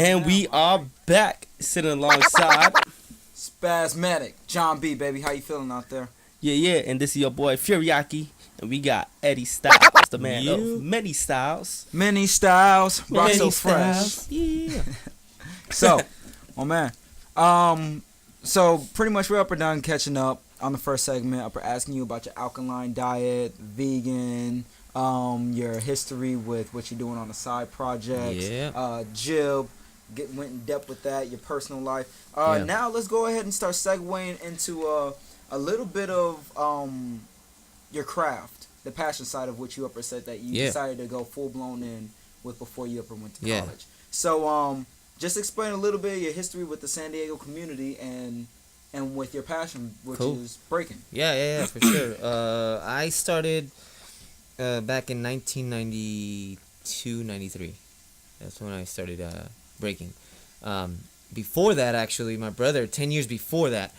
And we are back, sitting alongside Spasmatic John B, baby. How you feeling out there? yeah, and this is your boy Furiaki, and we got Eddie Styles, the man of many styles. Many styles, rock Many so styles. fresh. Yeah. So, oh man, so pretty much we're up or done catching up on the first segment. Up or asking you about your alkaline diet, vegan, your history with what you're doing on the side projects, Jib. Went in depth with that, your personal life. Now let's go ahead and start segueing into a little bit of your craft, the passion side of which you upper said that you decided to go full blown in with before you upper went to college. So just explain a little bit of your history with the San Diego community and with your passion, which is breaking. Yeah, for sure. I started back in 1992, 93. That's when I started breaking. Before that, actually, my brother, 10 years before that,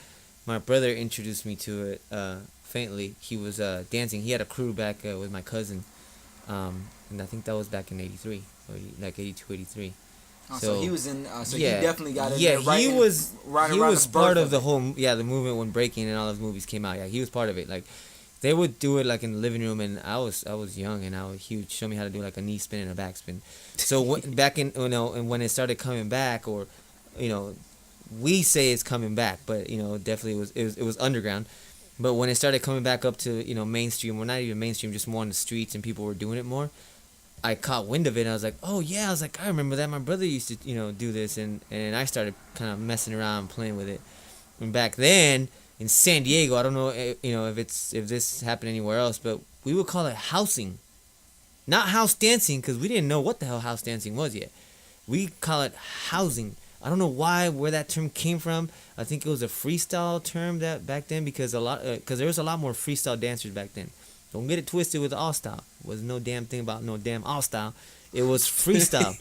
my brother introduced me to it faintly. He was dancing. He had a crew back with my cousin, and I think that was back in 83, or like 82, 83. So he was in. So he definitely got in there. He was part of the whole the movement when breaking and all those movies came out. Yeah, he was part of it. Like they would do it like in the living room, and I was young, and he would show me how to do like a knee spin and a back spin. So back in and when it started coming back, or we say it's coming back, but definitely it was underground. But when it started coming back up to mainstream, or not even mainstream, just more on the streets, and people were doing it more, I caught wind of it, and I was like, oh yeah, I remember that my brother used to do this, and I started kind of messing around and playing with it. And back then in San Diego, I don't know if this happened anywhere else, but we would call it housing, not house dancing, because we didn't know what the hell house dancing was yet. We call it housing. I don't know where that term came from. I think it was a freestyle term that back then, because there was a lot more freestyle dancers back then. Don't get it twisted with all style. Was no damn thing about no damn all style. It was freestyle.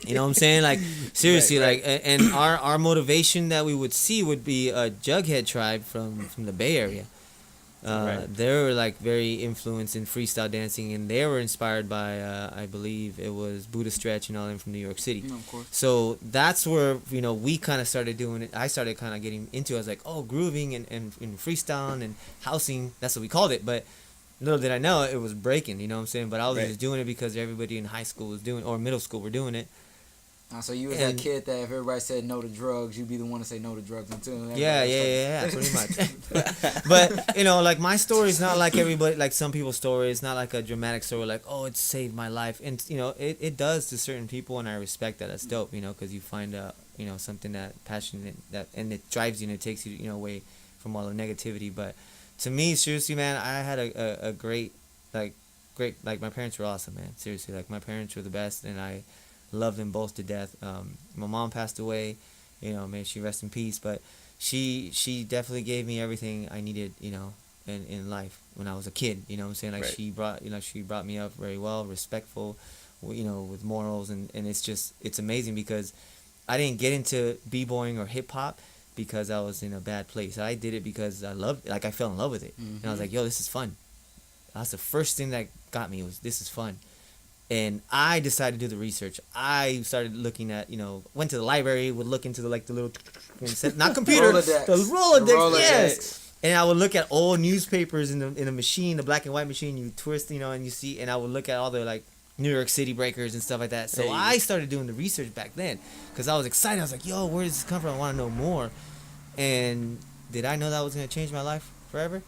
You know what I'm saying? Like seriously, right. Like and our motivation that we would see would be a Jughead tribe from the Bay Area. Right. They were like very influenced in freestyle dancing, and they were inspired by I believe it was Buddha Stretch and all them from New York City. Of course. So that's where we kind of started doing it. I started kind of getting into it. I was like, oh, grooving and freestyling and housing. That's what we called it, but. Little did I know it was breaking, you know what I'm saying? But I was just doing it because everybody in high school was doing, or middle school were doing it. So you was that kid that if everybody said no to drugs, you'd be the one to say no to drugs until. Yeah, pretty much. But like my story is not like everybody, like some people's story. It's not like a dramatic story, like it saved my life, and it does to certain people, and I respect that. That's dope, because you find something that passionate and it drives you and it takes you away from all the negativity, but. To me, seriously, man, I had a great, like my parents were awesome, man. Seriously, like my parents were the best, and I love them both to death. My mom passed away, may she rest in peace. But she definitely gave me everything I needed, in life when I was a kid. You know what I'm saying? Like she brought me up very well, respectful, with morals, and it's amazing because I didn't get into b-boying or hip hop because I was in a bad place. I did it because I fell in love with it. Mm-hmm. And I was like, yo, this is fun. That's the first thing that got me was this is fun. And I decided to do the research. I started looking at, went to the library, would look into the little, not computer, the Rolodex, yes. And I would look at old newspapers in a machine, the black and white machine, you twist, and you see, and I would look at all the New York City breakers and stuff like that. So I started doing the research back then because I was excited. I was like, yo, where does this come from? I want to know more. And did I know that was going to change my life forever?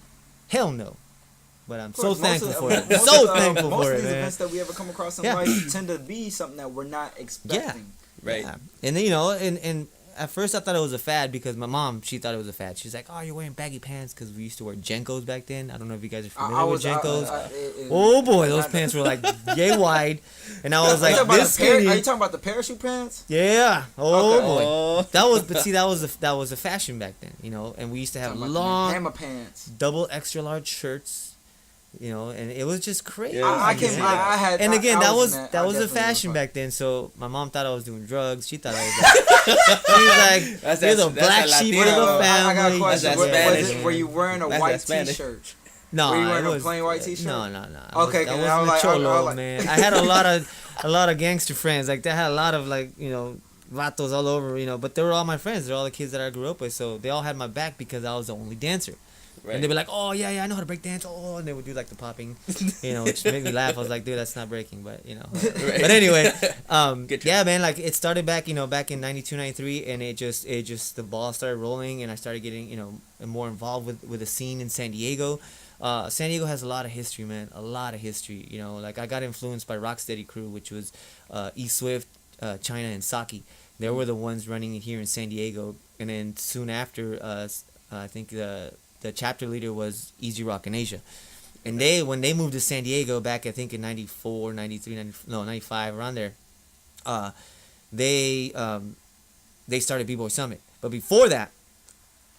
Hell no. But I'm so thankful for it. So thankful for it, man. Most of these events that we ever come across in life tend to be something that we're not expecting. Yeah. Right. Yeah. And then, and at first I thought it was a fad because my mom, she thought it was a fad. She's like, oh, you're wearing baggy pants because we used to wear Jenkos back then. I don't know if you guys are familiar with Jenkos. Oh, boy, those pants were like yay wide. And I was like, this skinny. Are you talking about the parachute pants? Yeah. Oh, boy. That was a fashion back then, and we used to have long hammer pants, double extra large shirts. And it was just crazy. Yeah, I had. And again, that was a fashion back then. So my mom thought I was doing drugs. She thought I was. She was like, "You're the black sheep of the family." I got a question. Were you wearing a white T-shirt? No, were you wearing a plain white T-shirt? No. Okay, I wasn't a cholo, man. I had a lot of gangster friends. Like they had a lot of vatos all over, but they were all my friends. They're all the kids that I grew up with, so they all had my back because I was the only dancer. Right. And they'd be like, oh, yeah, I know how to break dance. Oh, and they would do, like, the popping, which made me laugh. I was like, dude, that's not breaking, but, Right. But anyway, yeah, man, like, it started back, back in 92, 93, and it just, the ball started rolling, and I started getting, more involved with the scene in San Diego. San Diego has a lot of history, man, a lot of history, like, I got influenced by Rocksteady Crew, which was E Swift, China, and Saki. They were the ones running it here in San Diego, and then soon after, I think the chapter leader was Easy Rock in Asia. And when they moved to San Diego back, I think in 94, 93, 95, around there, they started B-Boy Summit. But before that,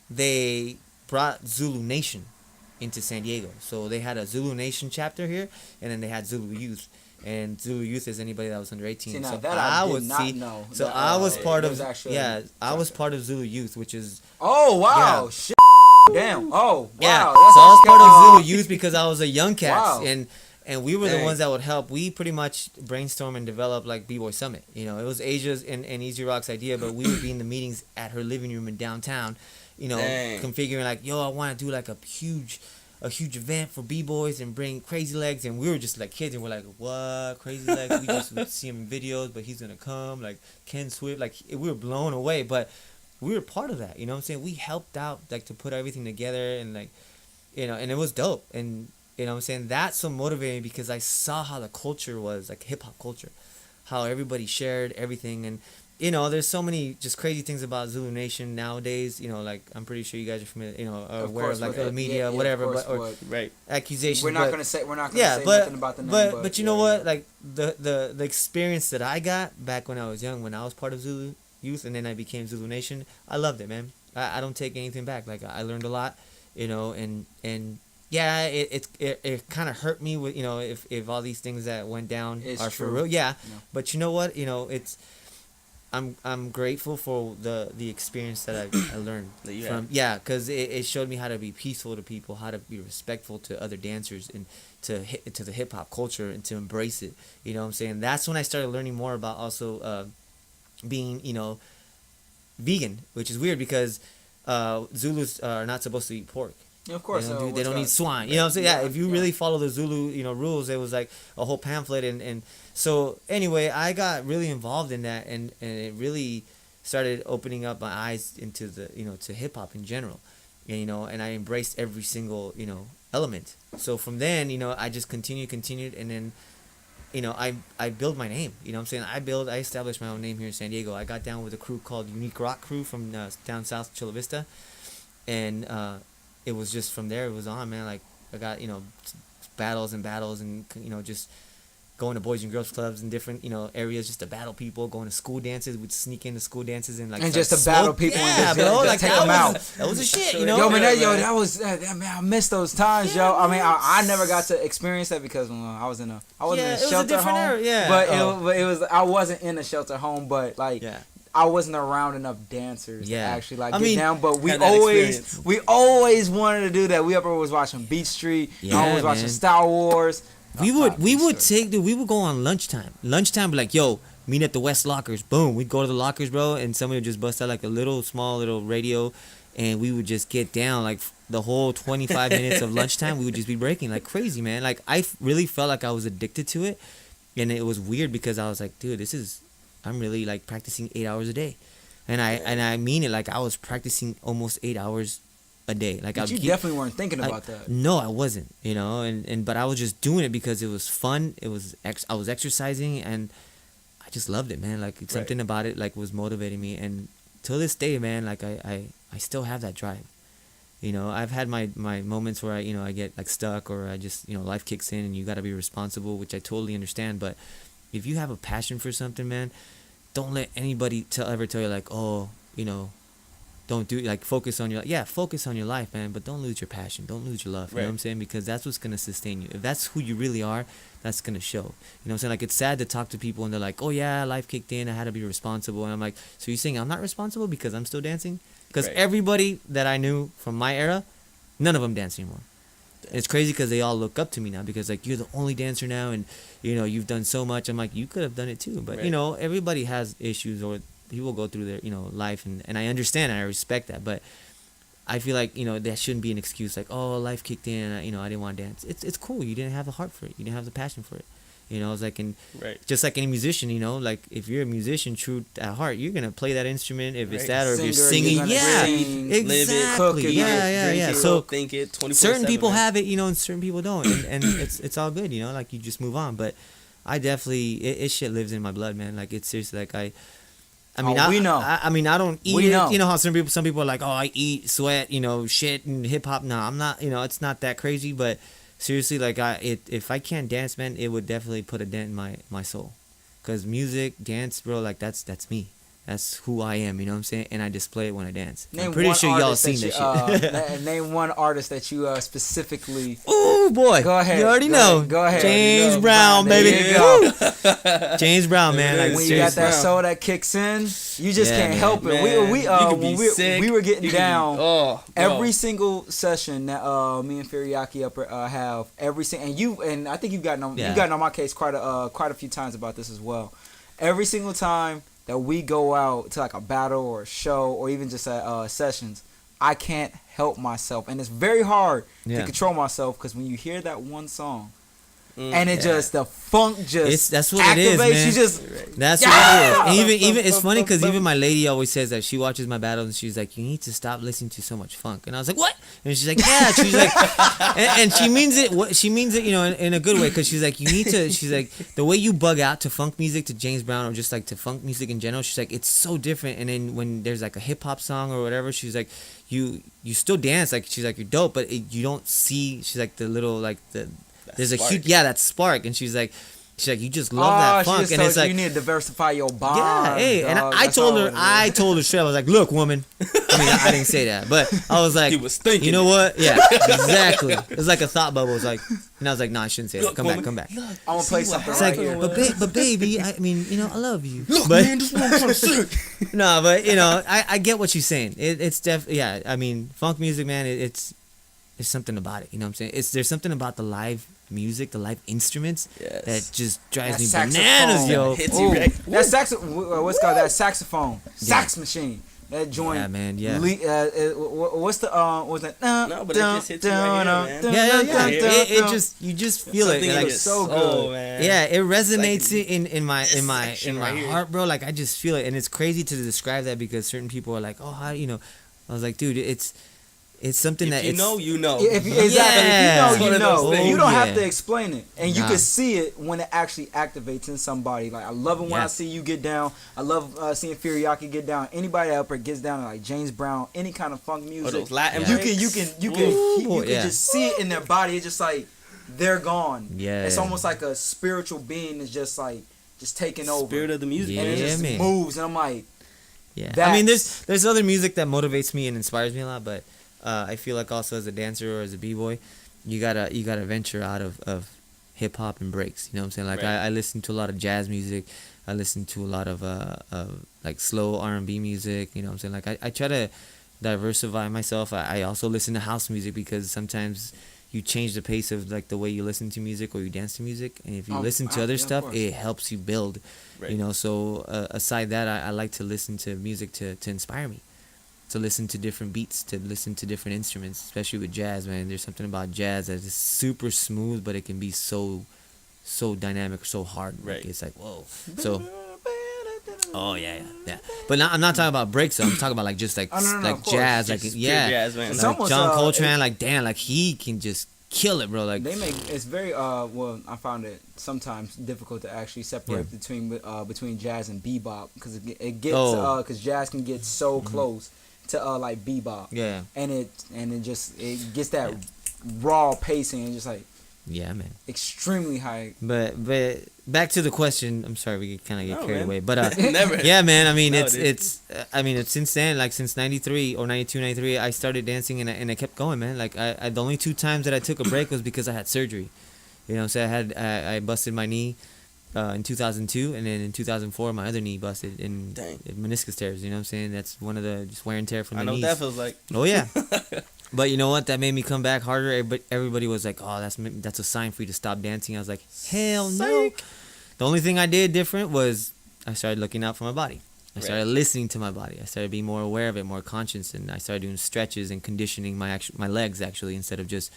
they brought Zulu Nation into San Diego. So they had a Zulu Nation chapter here, and then they had Zulu Youth. And Zulu Youth is anybody that was under 18. See, now so that I did not know. So that, I was part of, I was chapter. part of Zulu Youth, which is... Oh, wow. Yeah. Shit. Damn. Oh, wow. Yeah. That's So I was part of Zulu Youth because I was a young cat. Wow. And we were the Dang. ones that would help. We pretty much brainstorm and develop like B-Boy Summit. It was Asia's and Easy Rock's idea, but we would be in the meetings at her living room in downtown, Dang. configuring like, yo, I want to do like a huge event for B-Boys and bring Crazy Legs. And we were just like kids and we're like, what? Crazy Legs? We just would see him in videos, but he's going to come. Like Ken Swift. Like we were blown away, but we were part of that. You know what I'm saying? We helped out like to put everything together and like, and it was dope. And you know what I'm saying? That's so motivating because I saw how the culture was, like hip-hop culture. How everybody shared everything. And, there's so many just crazy things about Zulu Nation nowadays. Like, I'm pretty sure you guys are familiar, are aware of, like, the media, whatever. Right. Accusations. We're not going to say nothing about the name. But you know what? Like, the experience that I got back when I was young, when I was part of Zulu Youth, and then I became Zulu Nation, I loved it, man. I don't take anything back. Like, I learned a lot, and yeah, it kind of hurt me with if all these things that went down are true. For real. Yeah, no. But you know what? It's I'm grateful for the experience that I learned from because it showed me how to be peaceful to people, how to be respectful to other dancers, and to the hip hop culture and to embrace it. You know what I'm saying? That's when I started learning more about also being vegan, which is weird because Zulus are not supposed to eat pork. Of course, they don't eat swine. You know what I'm saying? Yeah, if you really follow the Zulu, rules, it was like a whole pamphlet. And so anyway, I got really involved in that, and it really started opening up my eyes into the, to hip hop in general, and I embraced every single, element. So from then, I just continued, and then, I built my name. You know what I'm saying? I established my own name here in San Diego. I got down with a crew called G.R.A.C.E crew from down south, Chula Vista, and it was just from there it was on, man. Like I got battles and just going to boys and girls clubs in different areas just to battle people, going to school dances. We'd sneak into school dances and just to battle people and just take them out. That was a shit, Yo, man, that was man. I miss those times, yo. I mean, I never got to experience that because I was in a shelter home. Era, but it was I wasn't in a shelter home, but like. Yeah. I wasn't around enough dancers to actually get down, but we always wanted to do that. We was watching Beat Street. I was watching Star Wars. We would go on lunchtime. Be like, yo, meet at the West Lockers. Boom, we'd go to the lockers, bro, and somebody would just bust out like a small little radio, and we would just get down like the whole 25 minutes of lunchtime. We would just be breaking like crazy, man. Like I really felt like I was addicted to it, and it was weird because I was like, dude, I'm really like practicing 8 hours a day, and I mean it. Like I was practicing almost 8 hours a day. Like you definitely weren't thinking about that. No, I wasn't. But I was just doing it because it was fun. I was exercising, and I just loved it, man. Like something about it like was motivating me, and till this day, man, like I still have that drive. I've had my moments where I get like stuck, or I just life kicks in, and you got to be responsible, which I totally understand, but. If you have a passion for something, man, don't let anybody ever tell you like, oh, don't do like focus on your life, man, but don't lose your passion, don't lose your love. You know what I'm saying? Because that's what's gonna sustain you. If that's who you really are, that's gonna show. You know what I'm saying? Like it's sad to talk to people and they're like, oh yeah, life kicked in, I had to be responsible, and I'm like, so you're saying I'm not responsible because I'm still dancing? Because everybody that I knew from my era, none of them dance anymore. It's crazy because they all look up to me now because like you're the only dancer now, and you've done so much. I'm like, you could have done it too, but everybody has issues, or people go through their, you know, life, and I understand and I respect that, but I feel like, you know, that shouldn't be an excuse like, oh, life kicked in and, you know, I didn't want to dance. It's cool. You didn't have the heart for it. You didn't have the passion for it. You know, it's like, just like any musician, you know, like if you're a musician true at heart, you're going to play that instrument if it's that, or if you're singing. Sing, exactly. Live it, cook it, Yeah. it, So think it 24/7, certain people man. have it, you know, and certain people don't. And it's all good, you know, like you just move on. But I definitely, it shit lives in my blood, man. Like it's seriously like we know. I mean, I don't eat We it. know. You know how some people are like, oh, I eat, sweat, you know, shit and hip hop. No, I'm not. You know, it's not that crazy. But seriously, like if I can't dance, man, it would definitely put a dent in my soul. Cause music, dance, bro, like that's me. That's who I am. You know what I'm saying? And I display it when I dance. I'm pretty sure y'all seen that shit. Name one artist that you specifically. Ooh, boy. Go ahead. You already know. Go ahead. James You know, Brown, there baby. you go. James Brown, man. Like, When you got that seriously. soul that kicks in, you just Yeah, can't man. help it. Man, We you could when be sick. we were getting You could be- down. bro. Every single session that me and Furiaki have, and I think you've gotten on my case quite a few times about this as well. Every single time that we go out to like a battle or a show or even just sessions, I can't help myself, and it's very hard to control myself because when you hear that one song. And it just the funk that's what activates. it is, man. You just That's what it is. And even it's funny because even my lady always says that she watches my battles and she's like, you need to stop listening to so much funk. And I was like, what? And she's like, yeah. She's like, and she means it. She means it, you know, in a good way, because she's like, you need to. She's like, the way you bug out to funk music, to James Brown, or just like to funk music in general. She's like, it's so different. And then when there's like a hip hop song or whatever, she's like, you still dance. Like she's like, you're dope, but you don't see. She's like the little like the. There's a huge that spark, and she's like you just love that funk, and it's like you need to diversify your body. Yeah, hey, and I told her straight. I was like, look, woman. I mean, I didn't say that, but I was like, He was thinking you know what? Yeah, exactly. It was like a thought bubble. It was like, and I was like, no, I shouldn't say that. Look, Come woman, back. I'm gonna play something It's right like, here. but baby, I mean, you know, I love you. Look, but, man, this is what I'm trying to say. No, but you know, I get what she's saying. It's definitely, yeah. I mean, funk music, man. It's something about it. You know what I'm saying? There's something about the live music, the live instruments that just drives me bananas, yo. Hits you right. That saxophone, sax machine. That joint. Yeah, man. Yeah. What's the was that? No, but it just hits you right here, man. Yeah. Yeah. It just you just feel it. Something Like, in your so soul, good. man. yeah, it resonates like in my section right here. heart, bro. Like I just feel it, and it's crazy to describe that because certain people are like, oh, how you know? I was like, dude, it's something that you know, you know. Exactly. Yeah. If you One know, of those things. you don't have Yeah. to explain it, and you Nah. can see it when it actually activates in somebody. Like I love it when I see you get down. I love seeing Furiaki get down. Anybody that up there gets down, like James Brown, any kind of funk Or music. those Latin Yeah. You breaks. can yeah. just see it in their body. It's just like they're gone. Yeah. It's almost like a spiritual being is just taking over. Spirit of the music. And it Yeah, just man. moves, and I'm like, Yeah, That's- I mean, there's other music that motivates me and inspires me a lot, but I feel like also as a dancer or as a b-boy, you gotta venture out of hip hop and breaks. You know what I'm saying? Like Right. I listen to a lot of jazz music, I listen to a lot of like slow R&B music. You know what I'm saying? Like I try to diversify myself. I also listen to house music because sometimes you change the pace of like the way you listen to music or you dance to music, and if you listen to other yeah, of stuff, course. it helps you build. Right. You know, so aside that, I like to listen to music to inspire me, to listen to different beats, to listen to different instruments, especially with jazz, man. There's something about jazz that is super smooth, but it can be so dynamic, so hard. Like, Right. it's like, whoa. So, oh yeah. But I'm not talking about breaks, though. I'm talking about like just like Oh, no, like of course. jazz, like Just yeah, pure jazz, man. It's like almost, John Coltrane, like damn, like he can just kill it, bro. Like They make it's very well. I found it sometimes difficult to actually separate between jazz and bebop because it gets because jazz can get so close to like bebop. yeah, and it gets that raw pacing and just like yeah, man. extremely high. But back to the question. I'm sorry, we kind of get No, carried man. away. But Never. yeah, man. I mean, No, it's dude. it's since then, like since '93 or '92, '93, I started dancing and I kept going, man. Like I the only 2 times that I took a break was because I had surgery. You know, so I busted my knee in 2002, and then in 2004 my other knee busted in Dang. meniscus tears. You know what I'm saying? That's one of the just wear and tear from I the know knees. what that feels like. Oh yeah. But you know what? That made me come back harder. Everybody was like, "Oh, that's a sign for you to stop dancing." I was like, "Hell no!" Psych. The only thing I did different was I started looking out for my body. I started listening to my body. I started being more aware of it, more conscious, and I started doing stretches and conditioning my legs actually, instead of just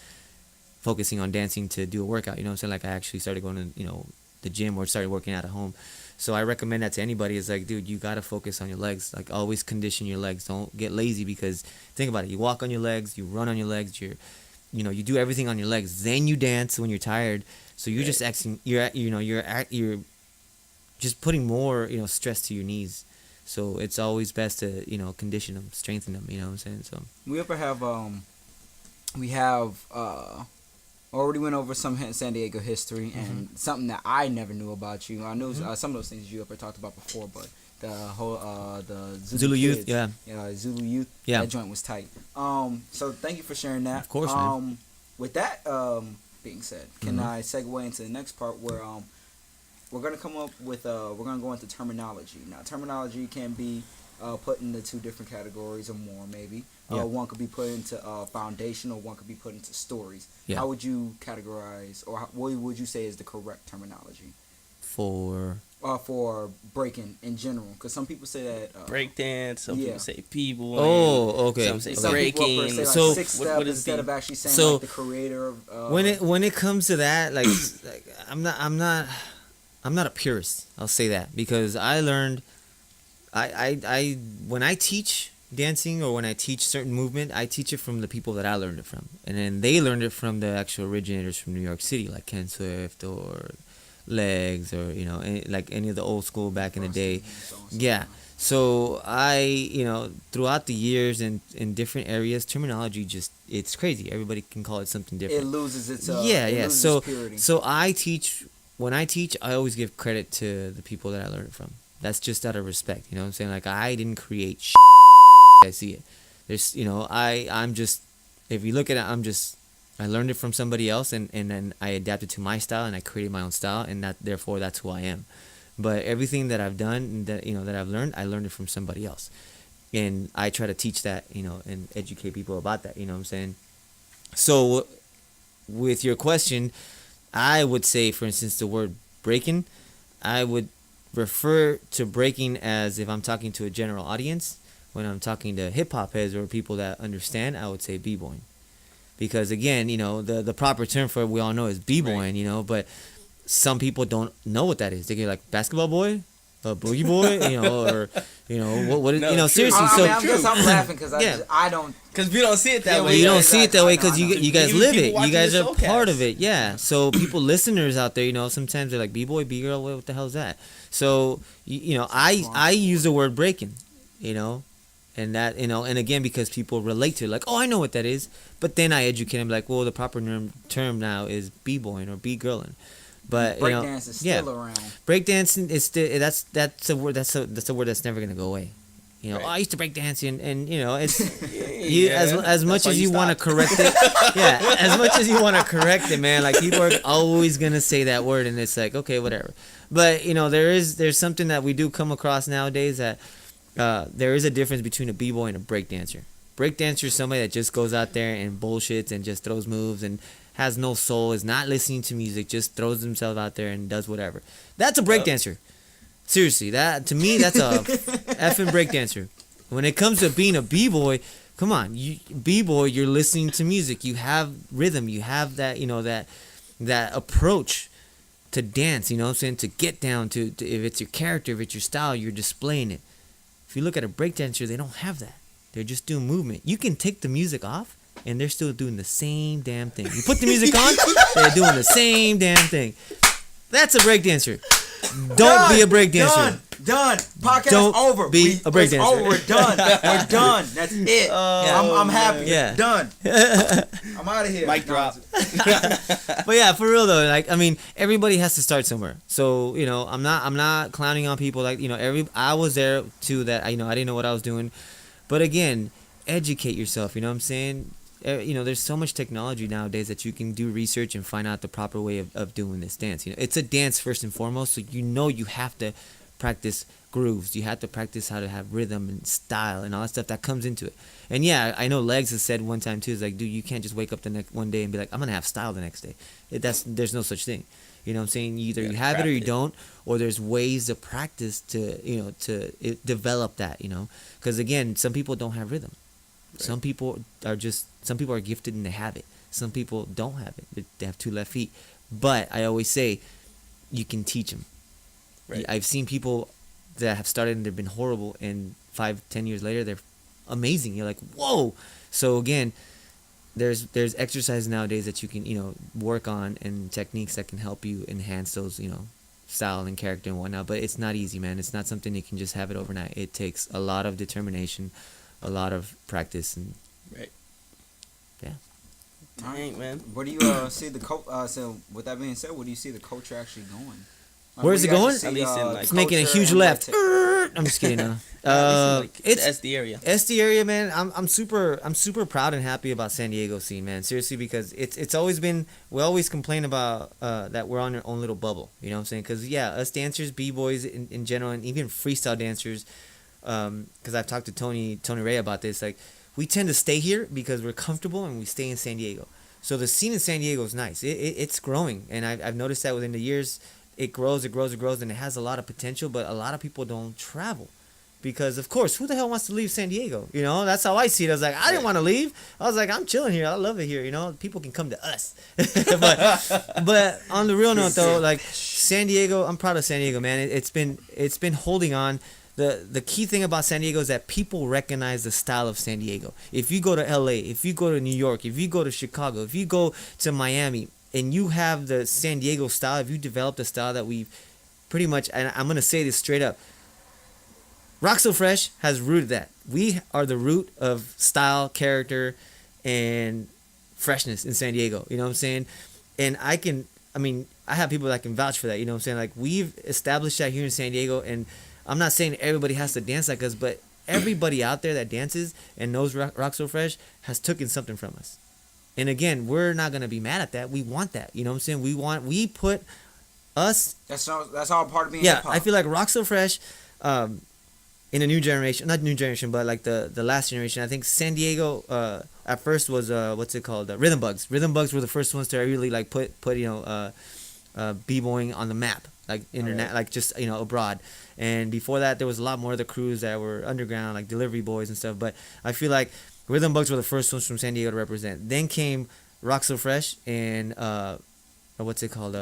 focusing on dancing to do a workout. You know what I'm saying? Like I actually started going to, you know, the gym or started working out at home. So I recommend that to anybody. It's like, dude, you gotta focus on your legs. Like always condition your legs. Don't get lazy, because think about it. You walk on your legs, you run on your legs, you do everything on your legs. Then you dance when you're tired. So you're just acting. You're just putting more, you know, stress to your knees. So it's always best to, you know, condition them, strengthen them. You know what I'm saying? So we have already went over some San Diego history and something that I never knew about you. I knew some of those things you ever talked about before, but the whole the Zulu Youth, Zulu Youth, that joint was tight. So thank you for sharing that. Of course, man. With that being said, can I segue into the next part where we're gonna come up with we're gonna go into terminology. Now, terminology can be put into two different categories or more, maybe. One could be put into foundational, one could be put into stories. Yeah. How would you categorize, or what would you say is the correct terminology for breaking in general? Because some people say that breakdance, some people say b-boy. Oh, okay. Some say some breaking. Say, like, so six step what is instead of actually saying so like the creator of when it comes to that, like, I'm not a purist. I'll say that, because I learned I when I teach dancing or when I teach certain movement, I teach it from the people that I learned it from, and then they learned it from the actual originators from New York City, like Ken Swift or Legs, or, you know, like any of the old school back in the day. Yeah. So I, you know, throughout the years and in different areas, terminology just, it's crazy. Everybody can call it something different. It loses its So purity. So when I teach, I always give credit to the people that I learned it from. That's just out of respect, you know what I'm saying? Like, I didn't create I see it. There's, you know, I'm just, if you look at it, I learned it from somebody else, and then I adapted to my style, and I created my own style, and therefore that's who I am. But everything that I've done and that, you know, that I've learned, I learned it from somebody else. And I try to teach that, you know, and educate people about that, you know what I'm saying? So with your question, I would say, for instance, the word breaking, I would refer to breaking as, if I'm talking to a general audience. When I'm talking to hip-hop heads or people that understand, I would say b-boying. Because, again, you know, the proper term for it, we all know, is b-boying, right. You know, but some people don't know what that is. They get like, basketball boy, a boogie boy, you know, or, you know, what no, you know, seriously. I'm laughing because I don't. Because we don't see it that way. You don't see it that way because you guys live it. You guys are showcast. part of it. Yeah. So people, listeners out there, you know, sometimes they're like, b-boy, b-girl, what the hell is that? So, you know, I use the word breaking, you know. And that, you know, and again, because people relate to it, like, oh, I know what that is. But then I educate them, like, well, the proper term now is b-boying or b-girling. But, you know, breakdance is still around. Breakdancing is still, that's a word, that's a word that's never gonna go away. You know, right. I used to break dance, and you know, it's as much as you want to correct it. Yeah, as much as you want to correct it, man. Like, people are always gonna say that word, and it's like, okay, whatever. But, you know, there's something that we do come across nowadays that. There is a difference between a b-boy and a breakdancer. Breakdancer is somebody that just goes out there and bullshits and just throws moves and has no soul, is not listening to music, just throws himself out there and does whatever. That's a breakdancer. Seriously, that, to me, that's a effing breakdancer. When it comes to being a b-boy, come on, b-boy, you're listening to music. You have rhythm. You have that, you know, that approach to dance, you know what I'm saying, to get down to if it's your character, if it's your style, you're displaying it. If you look at a breakdancer, they don't have that. They're just doing movement. You can take the music off, and they're still doing the same damn thing. You put the music on, they're doing the same damn thing. That's a breakdancer. Don't be a breakdancer. Done. Podcast over. Be a breakdancer. It's over. We're done. We're done. That's it. I'm happy. Yeah. Done. I'm out of here. Mic drop. But yeah, for real though, like, I mean, everybody has to start somewhere. So, you know, I'm not clowning on people. Like, you know, I was there too. That, you know, I didn't know what I was doing. But again, educate yourself. You know what I'm saying? You know, there's so much technology nowadays that you can do research and find out the proper way of doing this dance. You know, it's a dance first and foremost, so you know you have to practice grooves. You have to practice how to have rhythm and style and all that stuff that comes into it. And yeah, I know Legs has said one time too, is like, dude, you can't just wake up the next one day and be like, I'm gonna have style the next day. There's no such thing. You know what I'm saying? Either Yeah, you have it or craft you it. don't, or there's ways to practice to develop that, because again, some people don't have rhythm. Right. Some people are gifted and they have it. Some people don't have it. They have two left feet. But I always say, you can teach them. Right. I've seen people that have started and they've been horrible, and 5-10 years later they're amazing. You're like, whoa. So again, there's exercises nowadays that you can work on, and techniques that can help you enhance those style and character and whatnot. But it's not easy, man. It's not something you can just have it overnight. It takes a lot of determination, a lot of practice, and Right. yeah. Dang, man. Where do you see the so with that being said, where do you see the culture actually going? Where's it going? At least in, like, It's making a culture huge and, left. like, I'm just kidding. No. It's It's the SD area. SD area, man. I'm super proud and happy about San Diego scene, man. Seriously, because it's always been, we always complain about that we're on our own little bubble. You know what I'm saying? Because yeah, us dancers, b-boys in general, and even freestyle dancers, because I've talked to Tony Ray about this. Like, we tend to stay here because we're comfortable and we stay in San Diego. So the scene in San Diego is nice. It's growing, and I've noticed that within the years. It grows, and it has a lot of potential, but a lot of people don't travel. Because, of course, who the hell wants to leave San Diego? That's how I see it. I was like, I didn't want to leave. I was like, I'm chilling here. I love it here. People can come to us. but on the real note, though, like, San Diego, I'm proud of San Diego, man. It's been holding on. The key thing about San Diego is that people recognize the style of San Diego. If you go to LA, if you go to New York, if you go to Chicago, if you go to Miami, and you have the San Diego style, if you develop the style that we've pretty much, and I'm going to say this straight up, Rock So Fresh has rooted that. We are the root of style, character, and freshness in San Diego. You know what I'm saying? And I have people that can vouch for that. You know what I'm saying? Like, we've established that here in San Diego, and I'm not saying everybody has to dance like us, but everybody out there that dances and knows Rock So Fresh has taken something from us. And again, we're not gonna be mad at that. We want that. You know what I'm saying? We put us. That's all part of being Yeah, hip-hop. I feel like Rock So Fresh, in a new generation, not new generation, but like the last generation. I think San Diego at first was what's it called? Rhythm Bugs. Rhythm Bugs were the first ones to really like put b-boying on the map, like internet, like just abroad. And before that, there was a lot more of the crews that were underground, like Delivery Boys and stuff. But I feel like Rhythm Bugs were the first ones from San Diego to represent. Then came Rock So Fresh and what's it called?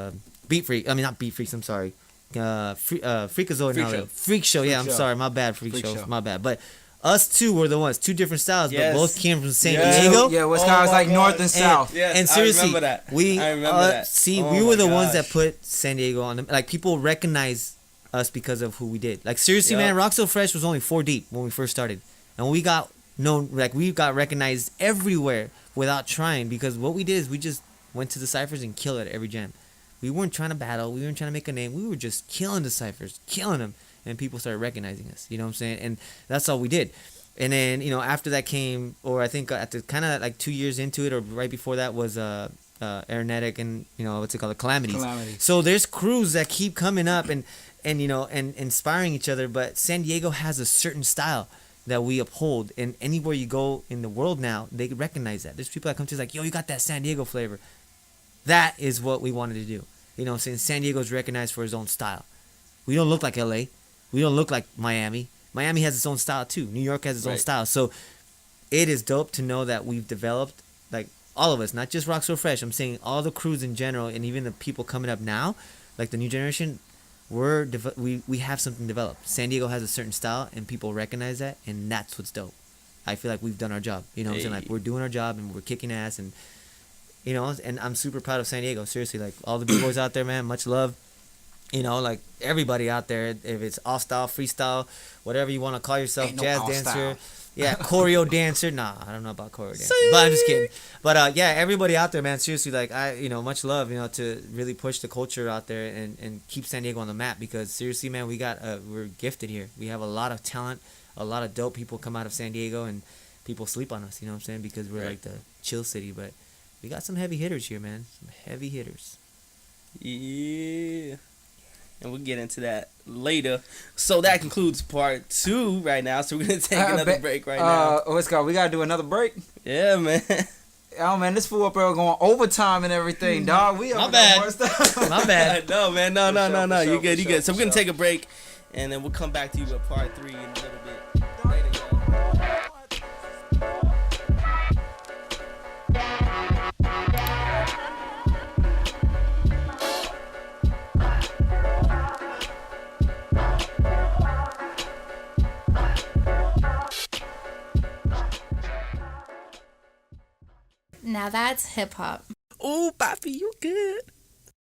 Beat Freak. I mean, not Beat Freaks. I'm sorry. Freakazoid. Freak Show. Yeah, I'm sorry. My bad. Freak Show. My bad. But us two were the ones. Two different styles, but both came from San Diego. Yeah, Wisconsin like north and south. Yes, and seriously, I remember that. I remember that. See, we were the ones that put San Diego on the, like, people recognize us because of who we did. Like, seriously, man, Rock So Fresh was only 4 deep when we first started, and we got known, like, we got recognized everywhere without trying, because what we did is we just went to the ciphers and killed it at every jam. We weren't trying to battle. We weren't trying to make a name. We were just killing the ciphers, killing them, and people started recognizing us. You know what I'm saying? And that's all we did. And then, after that came, or I think at the kind of like 2 years into it, or right before that, was Aeronetic and what's it called, the Calamities. So there's crews that keep coming up and inspiring each other. But San Diego has a certain style that we uphold, and anywhere you go in the world now, they recognize that. There's people that come to us like, yo, you got that San Diego flavor. That is what we wanted to do. You know what I'm saying? San Diego's recognized for his own style. We don't look like LA. We don't look like Miami. Miami has its own style too. New York has its own style. So it is dope to know that we've developed, like, all of us, not just Rock So Fresh. I'm saying all the crews in general, and even the people coming up now, like the new generation, we have something developed. San Diego has a certain style, and people recognize that, and that's what's dope. I feel like we've done our job. You know what I'm saying? Like, we're doing our job, and we're kicking ass, and and I'm super proud of San Diego. Seriously, like, all the b-boys out there, man, much love. Like, everybody out there, if it's off style, freestyle, whatever you want to call yourself, Ain't no jazz off-style. dancer, choreo dancer. Nah, I don't know about choreo dancer, but I'm just kidding. But everybody out there, man, seriously, like, much love, to really push the culture out there and keep San Diego on the map, because seriously, man, we're gifted here. We have a lot of talent, a lot of dope people come out of San Diego, and people sleep on us, you know what I'm saying, because we're like the chill city, but we got some heavy hitters here, man. Some heavy hitters. Yeah. And we'll get into that later. So that concludes part 2 right now. So we're going to take another break right now. Let's go. We got to do another break. Yeah, man. Oh man, this fool up there going overtime and everything, dog. We My over bad. there more stuff. My bad. No, man, no. For You sure, good, you for good. So sure, we're gonna for take a break, and then we'll come back to you with part 3 in a little bit. Later, y'all. Now that's hip hop. Ooh, Poppy, you good.